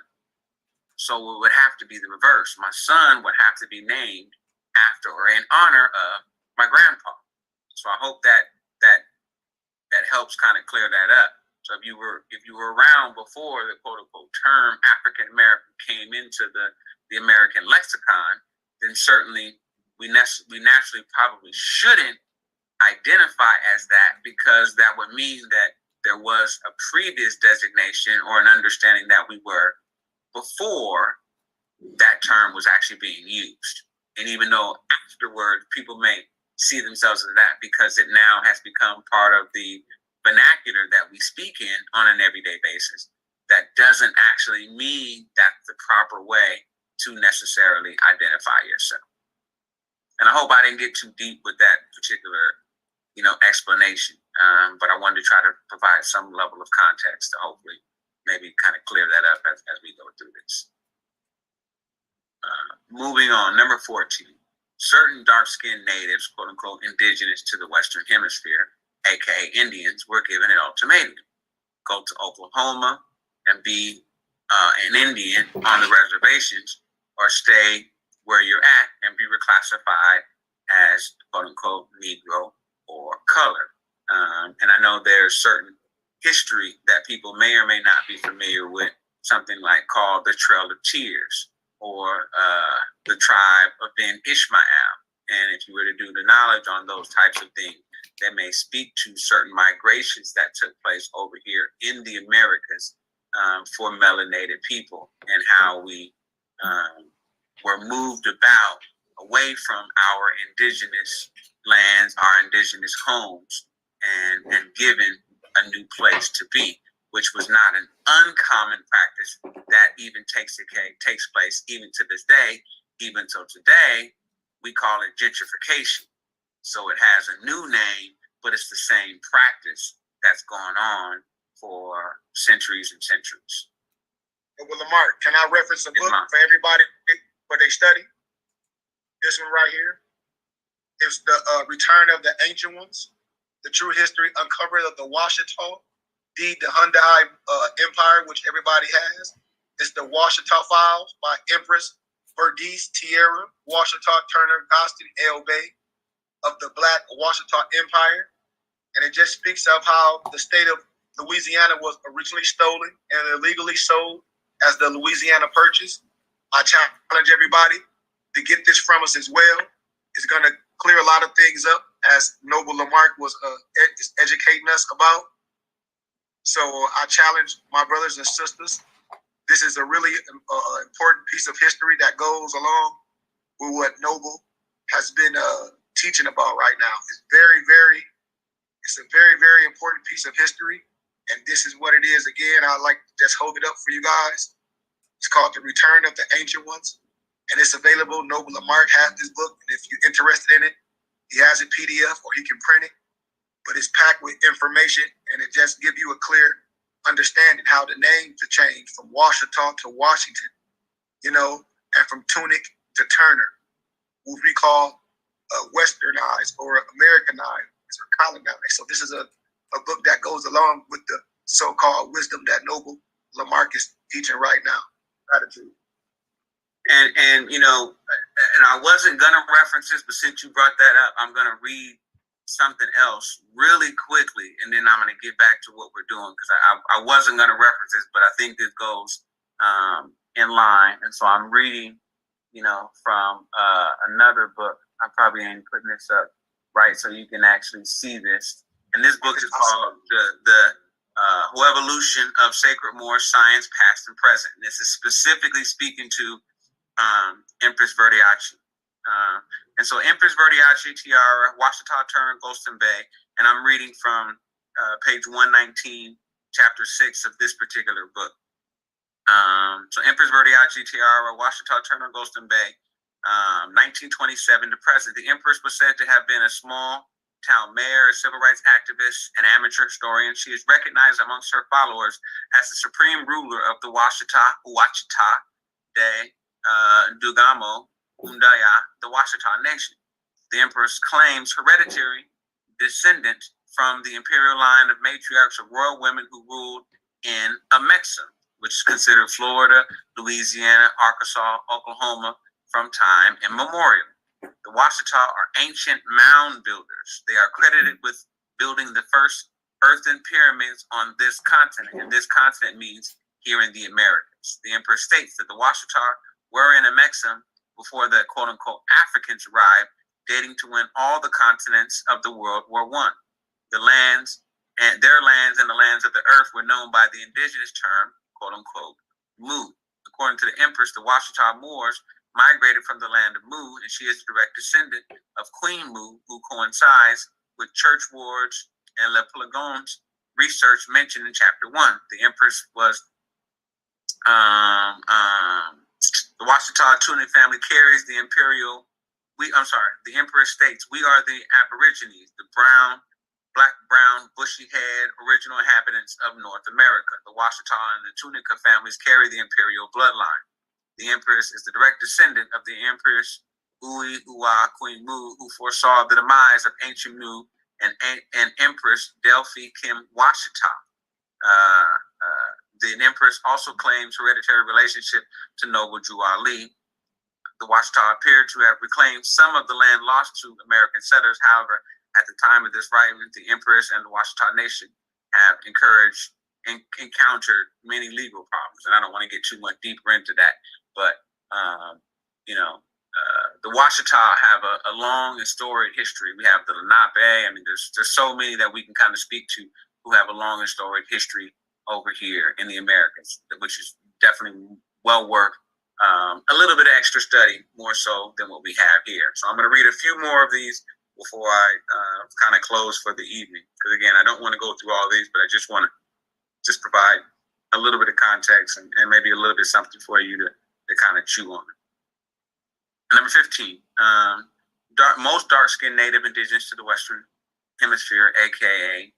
S3: So it would have to be the reverse. My son would have to be named after or in honor of my grandpa. So I hope that helps kind of clear that up. So if you were around before the quote unquote term African American came into the American lexicon, then certainly we naturally probably shouldn't identify as that, because that would mean that there was a previous designation or an understanding that we were before that term was actually being used. And even though afterward people may see themselves as that because it now has become part of the vernacular that we speak in on an everyday basis, that doesn't actually mean that's the proper way to necessarily identify yourself. And I hope I didn't get too deep with that particular, explanation. But I wanted to try to provide some level of context to hopefully maybe kind of clear that up as we go through this. Moving on, number 14. Certain dark-skinned natives, quote-unquote, indigenous to the Western Hemisphere, aka Indians, were given an ultimatum. Go to Oklahoma and be an Indian on the reservations, or stay where you're at and be reclassified as, quote-unquote, Negro or color. And I know there's certain history that people may or may not be familiar with, something like called the Trail of Tears, or the tribe of Ben Ishmael. And if you were to do the knowledge on those types of things, that may speak to certain migrations that took place over here in the Americas for melanated people, and how we were moved about away from our indigenous lands, our indigenous homes, and given a new place to be, which was not an uncommon practice that even takes place even to this day. Even till today, we call it gentrification. So it has a new name, but it's the same practice that's gone on for centuries and centuries.
S4: Well, Lamar, can I reference a book for everybody for they study? This one right here. It's the Return of the Ancient Ones, the True History Uncovered of the Washita, the Hyundai Empire, which everybody has. It's the Washita Files by Empress Verdice Tierra, Washita Turner Gostin L. Bay of the Black Washita Empire. And it just speaks of how the state of Louisiana was originally stolen and illegally sold as the Louisiana Purchase. I challenge everybody to get this from us as well. It's going to clear a lot of things up, as Noble Lamarck was educating us about. So I challenge my brothers and sisters. This is a really important piece of history that goes along with what Noble has been teaching about right now. It's a very, very important piece of history. And this is what it is. Again, I like to just hold it up for you guys. It's called The Return of the Ancient Ones. And it's available. Noble Lamarck has this book. And if you're interested in it, he has a PDF or he can print it. But it's packed with information, and it just gives you a clear understanding how the names have changed from Washita to Washington, and from Tunic to Turner, what we call westernized or Americanized or colonized. So this is a book that goes along with the so-called wisdom that Noble Lamarck is teaching right now. Gratitude.
S3: And I wasn't gonna reference this, but since you brought that up, I'm gonna read something else really quickly, and then I'm gonna get back to what we're doing, because I wasn't gonna reference this, but I think this goes in line. And so I'm reading, from another book. I probably ain't putting this up right so you can actually see this. And this book is called the Evolution of Sacred Moorish Science, Past and Present. And this is specifically speaking to Empress Verdiachi. And so Empress Verdiachi Tiara, Washita Turner, Golston Bay, and I'm reading from page 119, chapter 6 of this particular book. So Empress Verdiachi Tiara, Washita Turner, Golston Bay, 1927 to present. The Empress was said to have been a small town mayor, a civil rights activist, an amateur historian. She is recognized amongst her followers as the supreme ruler of the Washita de Dugamo, Undaya, the Washita Nation. The Empress claims hereditary descendant from the imperial line of matriarchs of royal women who ruled in Amexa, which is considered Florida, Louisiana, Arkansas, Oklahoma from time immemorial. The Washita are ancient mound builders. They are credited with building the first earthen pyramids on this continent, and this continent means here in the Americas. The Empress states that the Washita were in Amexa before the quote-unquote Africans arrived, dating to when all the continents of the world were one. The lands and their lands and the lands of the earth were known by the indigenous term, quote unquote, Mu. According to the Empress, the Washita Moors migrated from the land of Mu, and she is a direct descendant of Queen Mu, who coincides with church wards and Le Pelagon's research mentioned in chapter 1. The Empress was the Washita Tunic family carries the imperial. The Empress states, "We are the Aborigines, the black, brown, bushy-haired original inhabitants of North America. The Washita and the Tunica families carry the imperial bloodline. The Empress is the direct descendant of the Empress Ui-Ua Queen Mu, who foresaw the demise of ancient Mu and Empress Delphi Kim Washita. The Empress also claims hereditary relationship to noble Drew Ali. The Washita appeared to have reclaimed some of the land lost to American settlers. However, at the time of this writing, the Empress and the Washita Nation have encountered many legal problems, and I don't want to get too much deeper into that. But the Washita have a long and storied history. We have the Lenape. I mean, there's so many that we can kind of speak to who have a long and storied history over here in the Americas, which is definitely well worth a little bit of extra study, more so than what we have here. So I'm going to read a few more of these before I kind of close for the evening. Because again, I don't want to go through all these, but I just want to provide a little bit of context and maybe a little bit something for you to kind of chew on. Number 15, most dark-skinned native indigenous to the Western Hemisphere, aka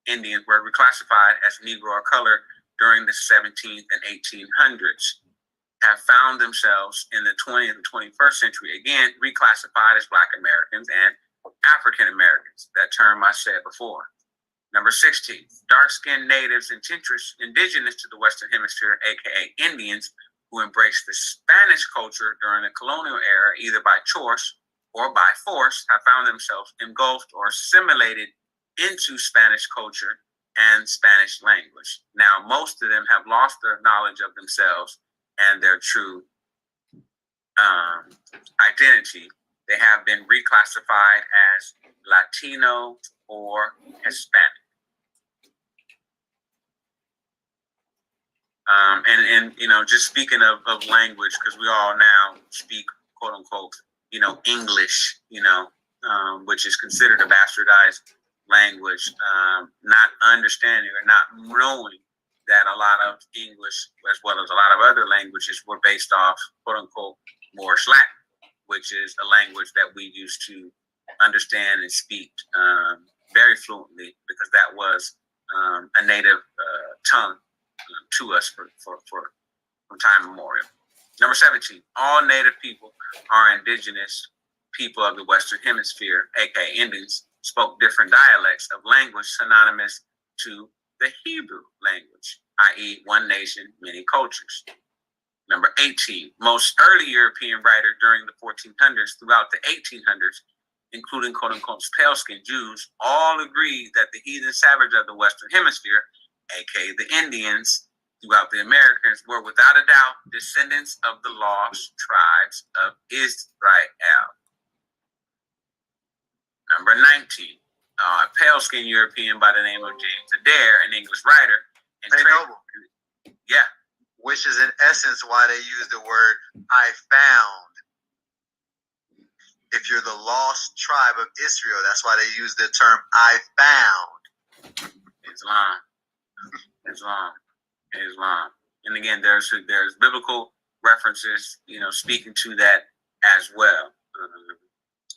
S3: Indians, were reclassified as Negro or color during the 17th and 1800s, have found themselves in the 20th and 21st century, again, reclassified as Black Americans and African Americans. That term I said before. Number 16, dark-skinned natives indigenous to the Western Hemisphere, aka Indians, who embraced the Spanish culture during the colonial era, either by choice or by force, have found themselves engulfed or assimilated into Spanish culture and Spanish language. Now, most of them have lost their knowledge of themselves and their true identity. They have been reclassified as Latino or Hispanic. Just speaking of language, because we all now speak, quote unquote, English, which is considered a bastardized language, not understanding or not knowing that a lot of English, as well as a lot of other languages, were based off, quote unquote, Moorish Latin, which is a language that we used to understand and speak very fluently, because that was a native tongue to us from time immemorial. Number 17, all Native people are indigenous people of the Western Hemisphere, aka Indians, spoke different dialects of language synonymous to the Hebrew language, i.e. one nation, many cultures. Number 18, most early European writers during the 1400s throughout the 1800s, including quote-unquote pale-skinned Jews, all agreed that the heathen savage of the Western Hemisphere, aka the Indians, throughout the Americas, were without a doubt descendants of the lost tribes of Israel. Number 19, a pale-skinned European by the name of James Adair, an English writer. Yeah.
S5: Which is in essence why they use the word "I found." If you're the lost tribe of Israel, that's why they use the term "I found."
S3: Islam. And again, there's biblical references, speaking to that as well.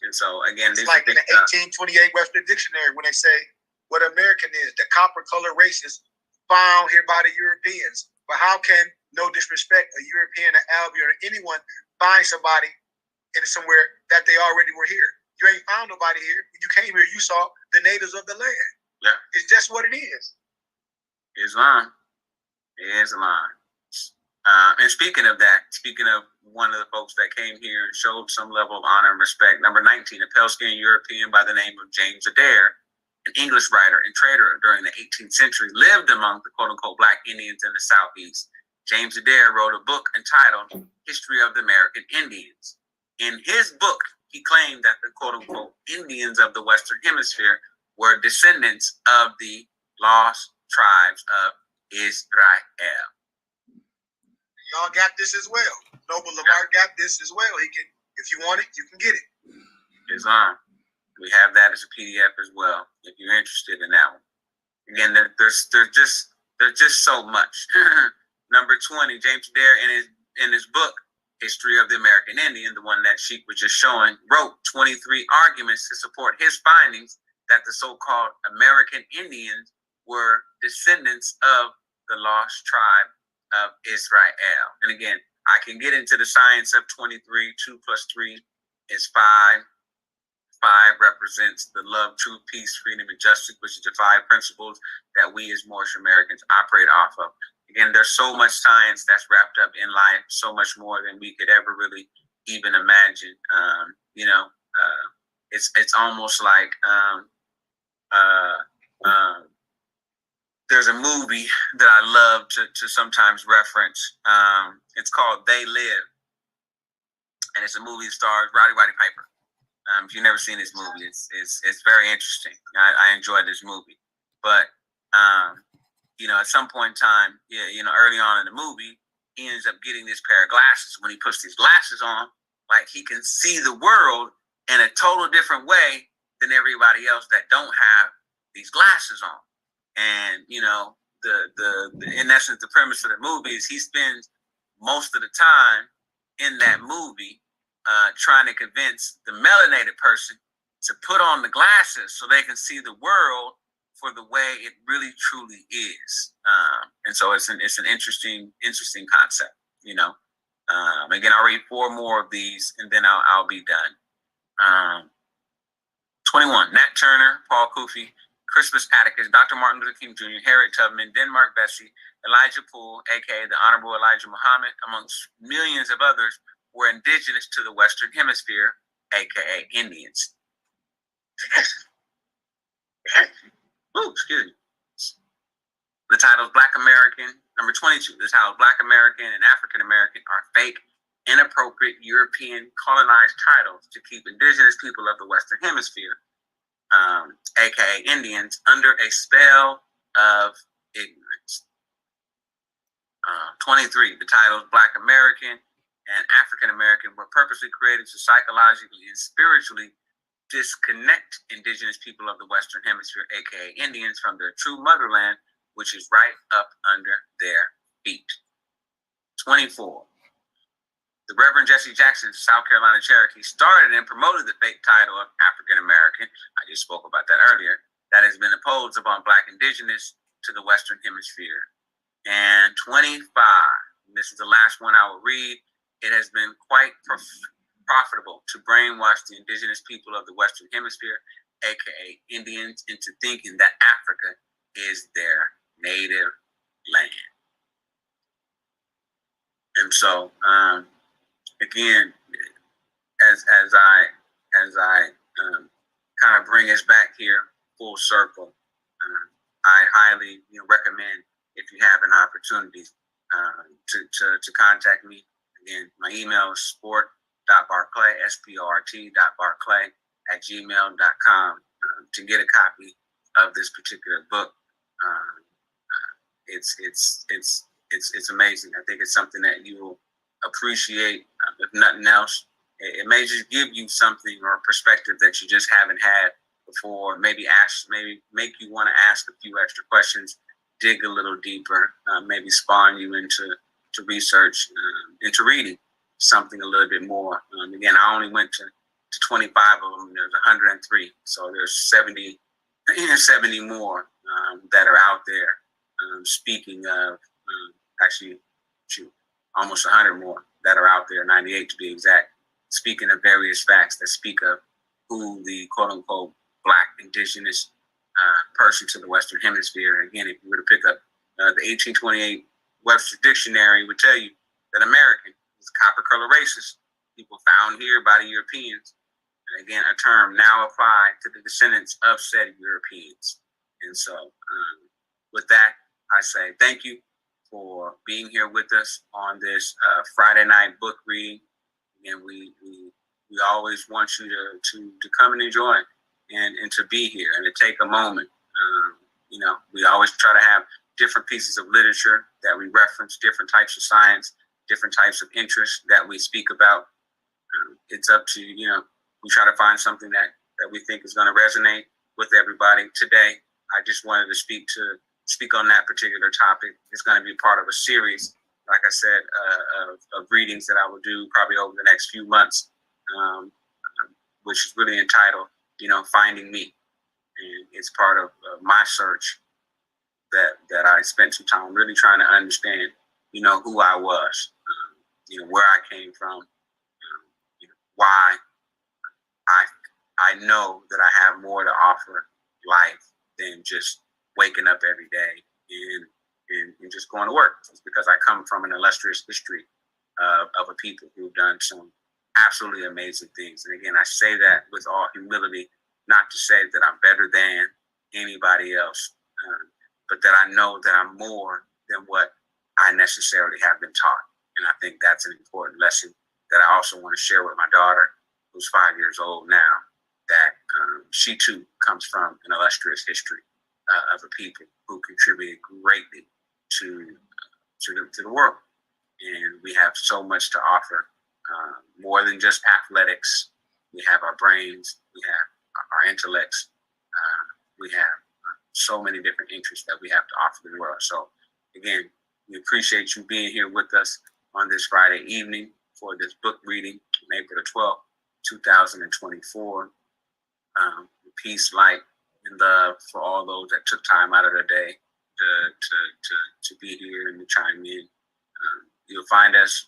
S3: And so again,
S4: it's like in the 1828 Webster Dictionary when they say what American is, the copper colored races found here by the Europeans. But how can, no disrespect, a European, an Albion, or anyone find somebody in somewhere that they already were here? You ain't found nobody here. When you came here, you saw the natives of the land.
S3: Yeah.
S4: It's just what it is.
S3: Islam. And speaking of one of the folks that came here and showed some level of honor and respect, number 19, a pale-skinned European by the name of James Adair, an English writer and trader during the 18th century, lived among the quote-unquote Black Indians in the Southeast. James Adair wrote a book entitled History of the American Indians. In his book, he claimed that the quote-unquote Indians of the Western Hemisphere were descendants of the Lost Tribes of Israel.
S4: Y'all got this as well. Noble Lamar got this as well. He can, if you want it, you can get it.
S3: It's on. We have that as a PDF as well, if you're interested in that one. Again, there's just so much. Number 20, James Adair in his book, History of the American Indian, the one that Sheik was just showing, wrote 23 arguments to support his findings that the so-called American Indians were descendants of the lost tribe of Israel. And again, I can get into the science of 23. 2 + 3 is 5. 5 represents the love, truth, peace, freedom, and justice, which is the 5 principles that we as Moorish Americans operate off of. Again, there's so much science that's wrapped up in life, so much more than we could ever really even imagine. It's almost like there's a movie that I love to sometimes reference. It's called They Live, and it's a movie that stars Roddy Piper. If you've never seen this movie, it's very interesting. I enjoyed this movie, but at some point in time, early on in the movie, he ends up getting this pair of glasses. When he puts these glasses on, like, he can see the world in a total different way than everybody else that don't have these glasses on. And the in essence, the premise of the movie is he spends most of the time in that movie trying to convince the melanated person to put on the glasses so they can see the world for the way it really truly is. And so it's an interesting concept. Again, I'll read 4 more of these and then I'll be done. 21, Nat Turner, Paul Kufi, Crispus Attucks, Dr. Martin Luther King Jr., Harriet Tubman, Denmark Vesey, Elijah Poole, aka the Honorable Elijah Muhammad, amongst millions of others, were indigenous to the Western Hemisphere, aka Indians. Ooh, excuse me. The title is Black American. Number 22, the title is Black American and African American are fake, inappropriate European colonized titles to keep indigenous people of the Western Hemisphere, aka Indians, under a spell of ignorance. 23, the titles Black American and African American were purposely created to psychologically and spiritually disconnect indigenous people of the Western Hemisphere, aka Indians, from their true motherland, which is right up under their feet. 24. The Reverend Jesse Jackson, South Carolina Cherokee, started and promoted the fake title of African American, I just spoke about that earlier, that has been imposed upon Black indigenous to the Western Hemisphere. And 25, and this is the last one I will read, it has been quite profitable to brainwash the indigenous people of the Western Hemisphere, aka Indians, into thinking that Africa is their native land. And so, again, as I kind of bring us back here full circle, I highly recommend, if you have an opportunity, to contact me. Again, my email is sport.barclay, sport.barclay@gmail.com, to get a copy of this particular book. It's amazing. I think it's something that you will appreciate. If nothing else, it may just give you something or a perspective that you just haven't had before. Maybe make you want to ask a few extra questions, dig a little deeper, maybe spawn you into research, into reading something a little bit more. Again, I only went to 25 of them. There's 103, so there's 70 more that are out there. Speaking of, almost 100 more that are out there, 98 to be exact, speaking of various facts that speak of who the quote-unquote Black indigenous person to the Western Hemisphere. Again, if you were to pick up the 1828 Webster Dictionary, would tell you that American is copper color racist, people found here by the Europeans. And again, a term now applied to the descendants of said Europeans. And so with that, I say thank you for being here with us on this Friday night book reading. Again, we always want you to come and enjoy and to be here and to take a moment we always try to have different pieces of literature that we reference, different types of science, different types of interests that we speak about. It's up to, we try to find something that we think is going to resonate with everybody. Today, I just wanted to speak on that particular topic. It's going to be part of a series, like I said, of readings that I will do probably over the next few months, which is really entitled, Finding Me. And it's part of my search that I spent some time really trying to understand, who I was, where I came from, why I know that I have more to offer life than just waking up every day and just going to work. It's because I come from an illustrious history of a people who've done some absolutely amazing things. And again, I say that with all humility, not to say that I'm better than anybody else, but that I know that I'm more than what I necessarily have been taught. And I think that's an important lesson that I also want to share with my daughter, who's 5 years old now, that she too comes from an illustrious history of a people who contributed greatly to the world. And we have so much to offer, more than just athletics. We have our brains, we have our intellects, we have so many different interests that we have to offer the world. So again, we appreciate you being here with us on this Friday evening for this book reading on April the 12th, 2024. Peace, light, and love for all those that took time out of their day to be here and to chime in. You'll find us,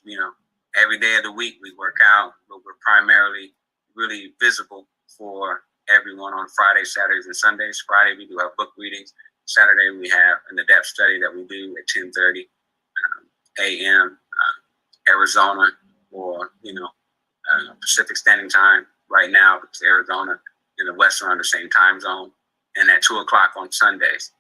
S3: every day of the week we work out, but we're primarily really visible for everyone on Fridays, Saturdays, and Sundays. Friday we do our book readings. Saturday we have an in-depth study that we do at 10:30 a.m. Arizona, or Pacific Standing Time right now, because Arizona and the West are on the same time zone. And at 2:00 on Sundays,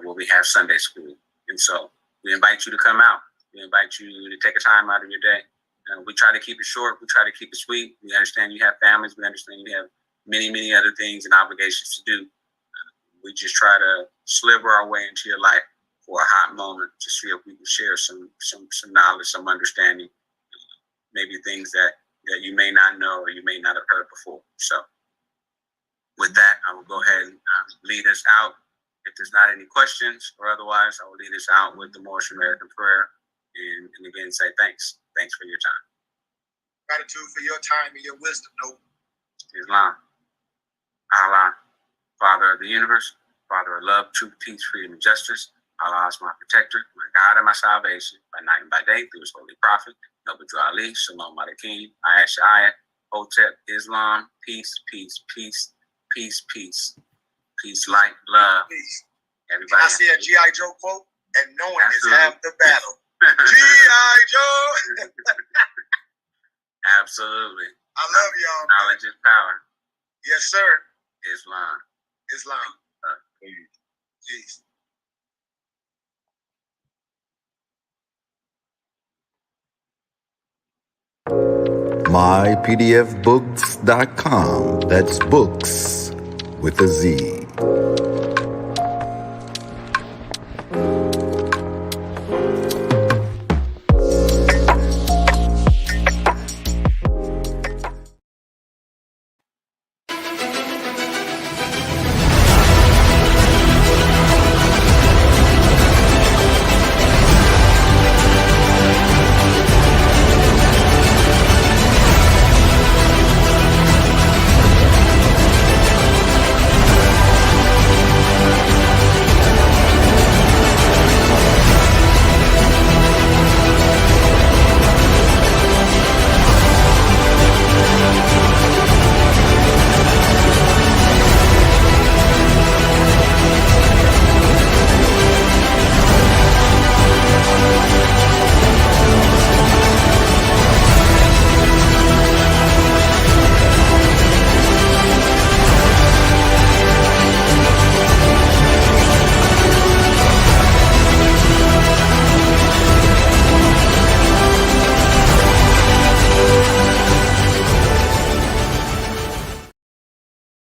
S3: where we have Sunday school. And so we invite you to come out. We invite you to take a time out of your day. We try to keep it short. We try to keep it sweet. We understand you have families. We understand you have many, many other things and obligations to do. We just try to sliver our way into your life for a hot moment to see if we can share some knowledge, some understanding, maybe things that you may not know or you may not have heard before. So with that, I will go ahead and lead us out. If there's not any questions or otherwise, I will lead us out with the Moorish American prayer and again say thanks. Thanks for your time.
S4: Gratitude for your time and your wisdom, Noble.
S3: Islam. Allah, Father of the universe, Father of love, truth, peace, freedom, and justice. Allah is my protector, my God, and my salvation, by night and by day, through his holy prophet, Noble Ali, Shalom Alaikum, Ayah, Hotep, Islam, peace, peace, peace, peace, peace, peace, light, love.
S4: Peace.
S3: Everybody.
S4: I see a G.I. Joe quote, and knowing is half the battle. G.I. Joe.
S3: Absolutely.
S4: I love y'all.
S3: Knowledge is power.
S4: Yes, sir.
S3: Islam.
S4: Peace.
S1: mypdfbooks.com. That's books with a Z.